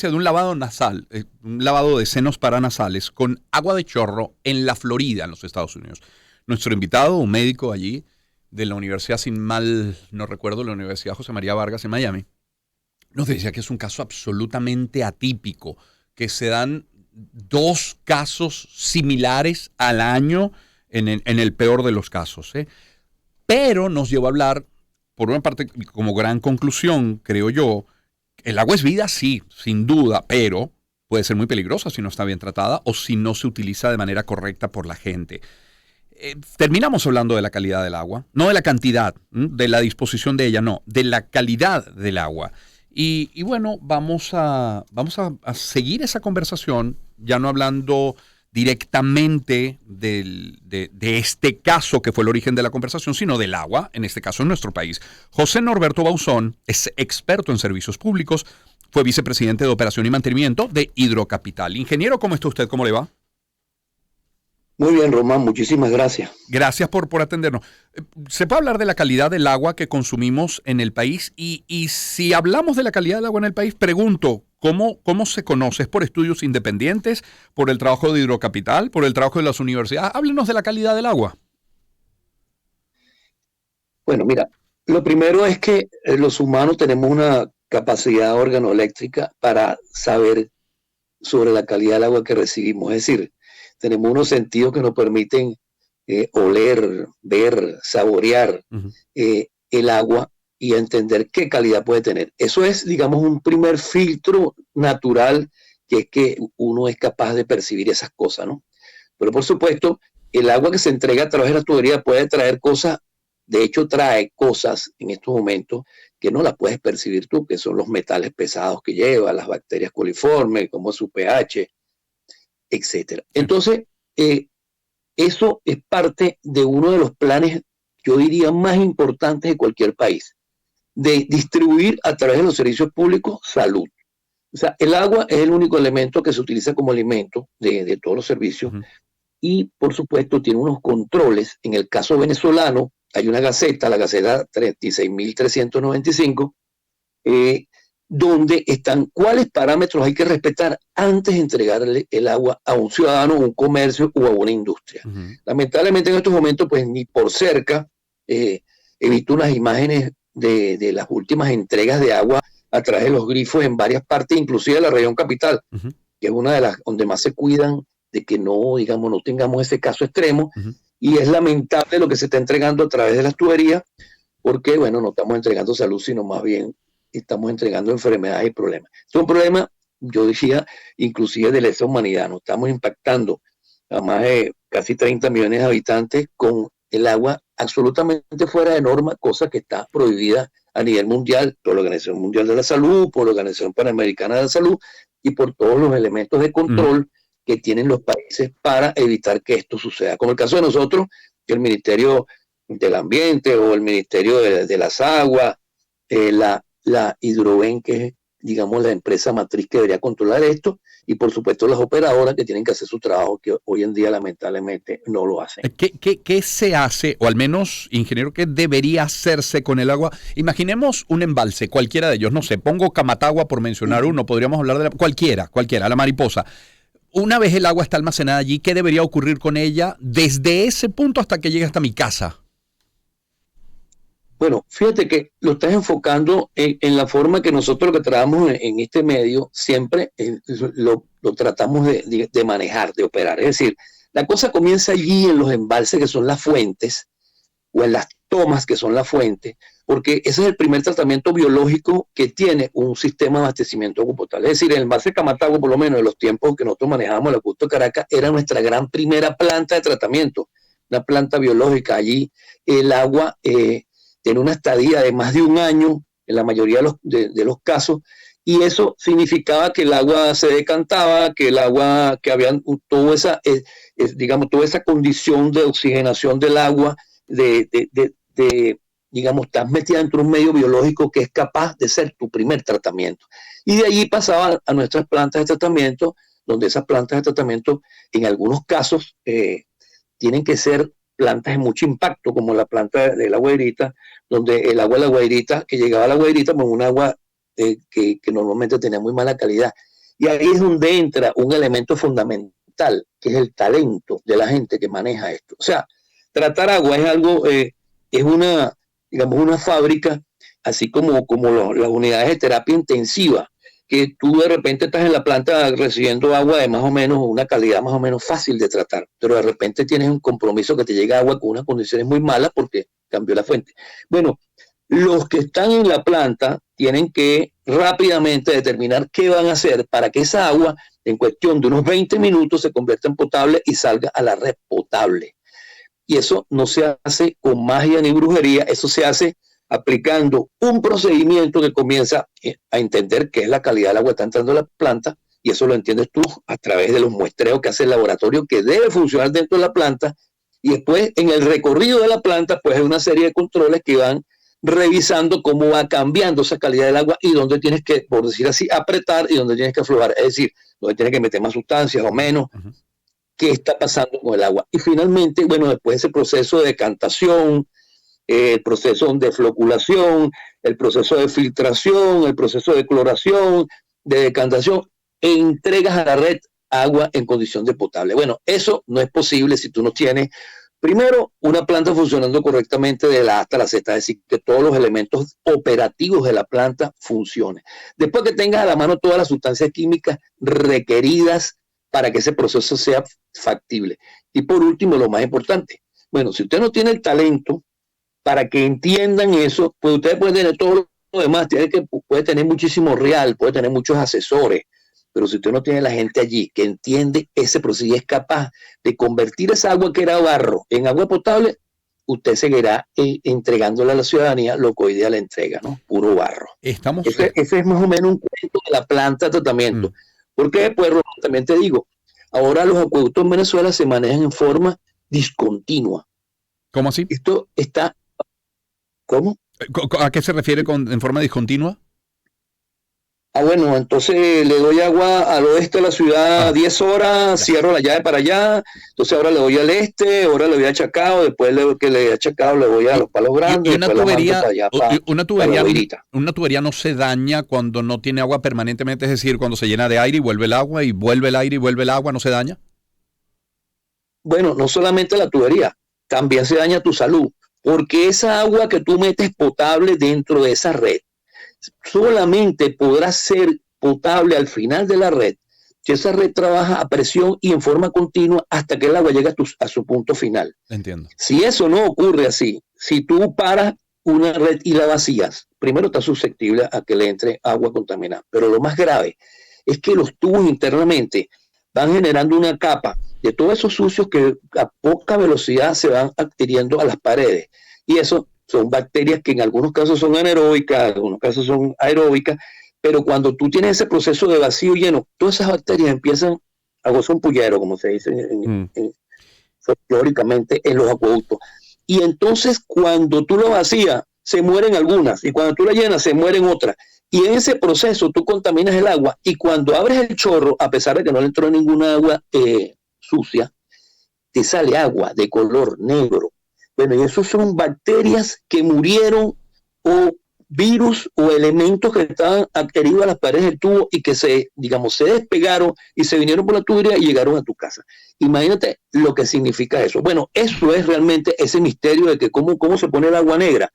de un lavado nasal, un lavado de senos paranasales con agua de chorro en la Florida, en los Estados Unidos. Nuestro invitado, un médico allí de la universidad, sin mal no recuerdo, la Universidad José María Vargas en Miami, nos decía que es un caso absolutamente atípico, que se dan 2 casos similares al año en el peor de los casos, ¿eh? Pero nos llevó a hablar, por una parte, como gran conclusión, creo yo, el agua es vida, sí, sin duda, pero puede ser muy peligrosa si no está bien tratada o si no se utiliza de manera correcta por la gente. Terminamos hablando de la calidad del agua, no de la cantidad, de la disposición de ella, no, de la calidad del agua. Y bueno, vamos a seguir esa conversación, ya no hablando directamente de este caso que fue el origen de la conversación, sino del agua, en este caso en nuestro país. José Norberto Bauzón es experto en servicios públicos, fue vicepresidente de operación y mantenimiento de Hidrocapital. Ingeniero, ¿cómo está usted? ¿Cómo le va? Muy bien, Román, muchísimas gracias. Gracias por atendernos. ¿Se puede hablar de la calidad del agua que consumimos en el país? Y si hablamos de la calidad del agua en el país, pregunto, ¿cómo se conoce? ¿Es por estudios independientes, por el trabajo de Hidrocapital, por el trabajo de las universidades? Háblenos de la calidad del agua. Bueno, mira, lo primero es que los humanos tenemos una capacidad organoeléctrica para saber sobre la calidad del agua que recibimos. Es decir, tenemos unos sentidos que nos permiten oler, ver, saborear Uh-huh. el agua y entender qué calidad puede tener. Eso es, digamos, un primer filtro natural, que es que uno es capaz de percibir esas cosas, ¿no? Pero por supuesto, el agua que se entrega a través de la tubería puede traer cosas, de hecho trae cosas en estos momentos que no las puedes percibir tú, que son los metales pesados que lleva, las bacterias coliformes, como su pH, etcétera. Sí. Entonces, eso es parte de uno de los planes, yo diría, más importantes de cualquier país, de distribuir a través de los servicios públicos salud. O sea, el agua es el único elemento que se utiliza como alimento de todos los servicios Uh-huh. y, por supuesto, tiene unos controles. En el caso venezolano, hay una gaceta, la Gaceta 36.395, donde están cuáles parámetros hay que respetar antes de entregarle el agua a un ciudadano, a un comercio o a una industria. Uh-huh. Lamentablemente en estos momentos, pues ni por cerca, he visto unas imágenes de las últimas entregas de agua a través de los grifos en varias partes, inclusive de la región capital, Uh-huh. que es una de las donde más se cuidan de que no, digamos, no tengamos ese caso extremo. Uh-huh. Y es lamentable lo que se está entregando a través de las tuberías, porque, bueno, no estamos entregando salud, sino más bien estamos entregando enfermedades y problemas. Es un problema, yo decía, inclusive de lesa humanidad. Nos estamos impactando a más de casi 30 millones de habitantes con el agua absolutamente fuera de norma, cosa que está prohibida a nivel mundial, por la Organización Mundial de la Salud, por la Organización Panamericana de la Salud y por todos los elementos de control que tienen los países para evitar que esto suceda. Como el caso de nosotros, que el Ministerio del Ambiente o el Ministerio de las Aguas, la Hidroven, que es, digamos, la empresa matriz que debería controlar esto, y por supuesto las operadoras que tienen que hacer su trabajo, que hoy en día lamentablemente no lo hacen. ¿Qué se hace, o al menos, ingeniero, qué debería hacerse con el agua? Imaginemos un embalse, cualquiera de ellos, no sé, pongo Camatagua por mencionar uno, podríamos hablar de cualquiera, la Mariposa. Una vez el agua está almacenada allí, ¿qué debería ocurrir con ella desde ese punto hasta que llegue hasta mi casa? Bueno, fíjate que lo estás enfocando en la forma que nosotros que trabajamos en este medio siempre lo tratamos de manejar, de operar. Es decir, la cosa comienza allí en los embalses que son las fuentes o en las tomas que son las fuentes, porque ese es el primer tratamiento biológico que tiene un sistema de abastecimiento potable. Es decir, el embalse de Camatagua, por lo menos en los tiempos que nosotros manejábamos el acueducto de Caracas, era nuestra gran primera planta de tratamiento, una planta biológica. Allí el agua tiene una estadía de más de un año en la mayoría de los casos, y eso significaba que el agua se decantaba, que el agua, que había toda esa, digamos, toda esa condición de oxigenación del agua, digamos, estás metida dentro de un medio biológico que es capaz de ser tu primer tratamiento. Y de allí pasaba a nuestras plantas de tratamiento, donde esas plantas de tratamiento, en algunos casos, tienen que ser plantas de mucho impacto, como la planta de la Guairita, donde el agua de la Guairita, que llegaba a la Guairita, pues un agua que normalmente tenía muy mala calidad. Y ahí es donde entra un elemento fundamental, que es el talento de la gente que maneja esto. O sea, tratar agua es algo, es una, digamos, una fábrica, así como las unidades de terapia intensiva, que tú de repente estás en la planta recibiendo agua de más o menos una calidad más o menos fácil de tratar, pero de repente tienes un compromiso que te llega agua con unas condiciones muy malas porque cambió la fuente. Bueno, los que están en la planta tienen que rápidamente determinar qué van a hacer para que esa agua, en cuestión de unos 20 minutos, se convierta en potable y salga a la red potable. Y eso no se hace con magia ni brujería, eso se hace aplicando un procedimiento que comienza a entender qué es la calidad del agua que está entrando a la planta, y eso lo entiendes tú a través de los muestreos que hace el laboratorio, que debe funcionar dentro de la planta, y después en el recorrido de la planta pues hay una serie de controles que van revisando cómo va cambiando esa calidad del agua y dónde tienes que, por decir así, apretar y dónde tienes que aflojar, es decir, dónde tienes que meter más sustancias o menos, qué está pasando con el agua. Y finalmente, bueno, después ese proceso de decantación, el proceso de floculación, el proceso de filtración, el proceso de cloración, de decantación, e entregas a la red agua en condición de potable. Bueno, eso no es posible si tú no tienes, primero, una planta funcionando correctamente de la A hasta la Z, es decir, que todos los elementos operativos de la planta funcionen. Después que tengas a la mano todas las sustancias químicas requeridas para que ese proceso sea factible. Y por último, lo más importante, bueno, si usted no tiene el talento para que entiendan eso, pues usted puede tener todo lo demás, puede tener muchísimo real, puede tener muchos asesores, pero si usted no tiene la gente allí que entiende ese proceso y es capaz de convertir esa agua que era barro en agua potable, usted seguirá entregándole a la ciudadanía lo que hoy día le entrega, ¿no? Puro barro. Ese es más o menos un cuento de la planta de tratamiento. Porque después, también te digo, ahora los acueductos en Venezuela se manejan en forma discontinua. ¿Cómo así? Esto está... ¿Cómo? ¿A qué se refiere en forma discontinua? Bueno, entonces le doy agua al oeste de la ciudad 10 horas, cierro la llave para allá, entonces ahora le doy al este, ahora le voy a Chacao, después que le voy a Chacao le voy a los Palos Grandes. Y una tubería no se daña cuando no tiene agua permanentemente, es decir, cuando se llena de aire y vuelve el agua y vuelve el aire y vuelve el agua, ¿no se daña? Bueno, no solamente la tubería, también se daña tu salud, porque esa agua que tú metes potable dentro de esa red, solamente podrá ser potable al final de la red si esa red trabaja a presión y en forma continua hasta que el agua llegue a su punto final. Entiendo. Si eso no ocurre así, si tú paras una red y la vacías, primero está susceptible a que le entre agua contaminada. Pero lo más grave es que los tubos internamente van generando una capa de todos esos sucios que a poca velocidad se van adhiriendo a las paredes. Y eso son bacterias que en algunos casos son anaeróbicas, en algunos casos son aeróbicas, pero cuando tú tienes ese proceso de vacío lleno, todas esas bacterias empiezan a gozar un pullero, como se dice folclóricamente en los acueductos. Y entonces cuando tú lo vacías, se mueren algunas, y cuando tú la llenas, se mueren otras. Y en ese proceso tú contaminas el agua, y cuando abres el chorro, a pesar de que no le entró ninguna agua sucia, te sale agua de color negro. Bueno, y esos son bacterias que murieron o virus o elementos que estaban adheridos a las paredes del tubo y que se despegaron y se vinieron por la tubería y llegaron a tu casa. Imagínate lo que significa eso. Bueno, eso es realmente ese misterio de que cómo se pone el agua negra.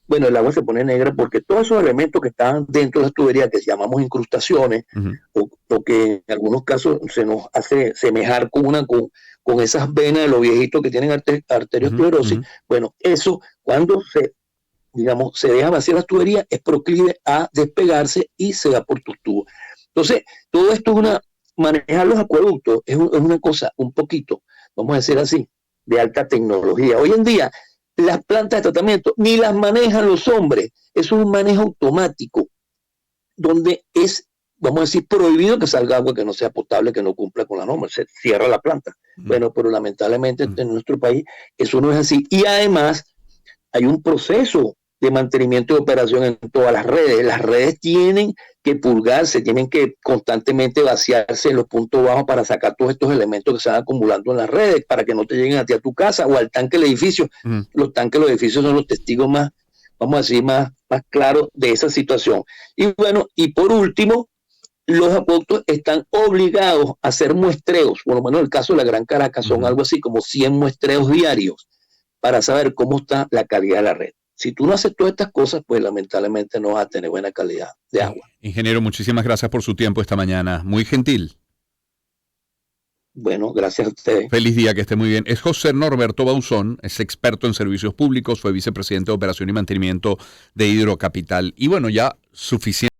Bueno, el agua se pone negra porque todos esos elementos que estaban dentro de las tuberías, que llamamos incrustaciones, o que en algunos casos se nos hace semejar con esas venas de los viejitos que tienen arteriosclerosis, bueno, eso cuando se deja vaciar las tuberías es proclive a despegarse y se va por tus tubos. Entonces, todo esto manejar los acueductos es una cosa un poquito, vamos a decir así, de alta tecnología. Hoy en día, las plantas de tratamiento ni las manejan los hombres, eso es un manejo automático, donde es, vamos a decir, prohibido que salga agua que no sea potable, que no cumpla con la norma, se cierra la planta. Bueno, pero lamentablemente en nuestro país eso no es así. Y además hay un proceso de mantenimiento de operación en todas las redes. Las redes tienen que purgarse, tienen que constantemente vaciarse en los puntos bajos para sacar todos estos elementos que se van acumulando en las redes, para que no te lleguen a ti a tu casa o al tanque del edificio. Los tanques de los edificios son los testigos más vamos a decir, más claro de esa situación. Y bueno, y por último, los acueductos están obligados a hacer muestreos, por lo menos en el caso de la Gran Caracas son algo así como 100 muestreos diarios para saber cómo está la calidad de la red. Si tú no haces todas estas cosas, pues lamentablemente no vas a tener buena calidad de agua. Ingeniero, muchísimas gracias por su tiempo esta mañana. Muy gentil. Bueno, gracias a ustedes. Feliz día, que esté muy bien. Es José Norberto Bauzón, es experto en servicios públicos, fue vicepresidente de operación y mantenimiento de Hidrocapital. Y bueno, ya suficiente.